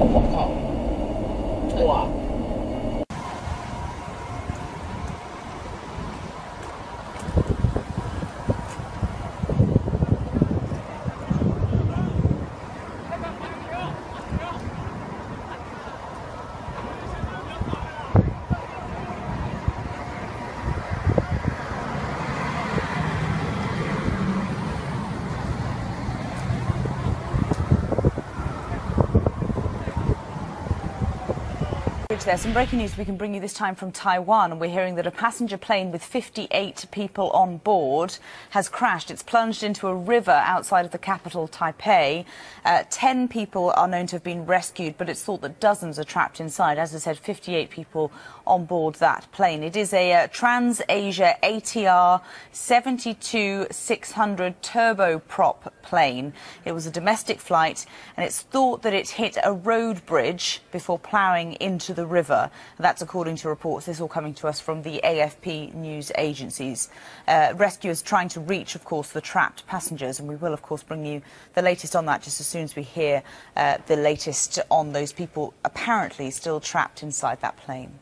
我靠！哇！ There's some breaking news we can bring you this time from Taiwan, and we're hearing that a passenger plane with 58 people on board has crashed. It's plunged into a river outside of the capital, Taipei. 10 people are known to have been rescued, but it's thought that dozens are trapped inside. As I said, 58 people on board that plane. It is a TransAsia ATR 72-600 turboprop plane. It was a domestic flight, and it's thought that it hit a road bridge before ploughing into the river. That's according to reports. This all coming to us from the AFP news agencies. Rescuers trying to reach, of course, the trapped passengers, and we will, of course, bring you the latest on that just as soon as we hear the latest on those people apparently still trapped inside that plane.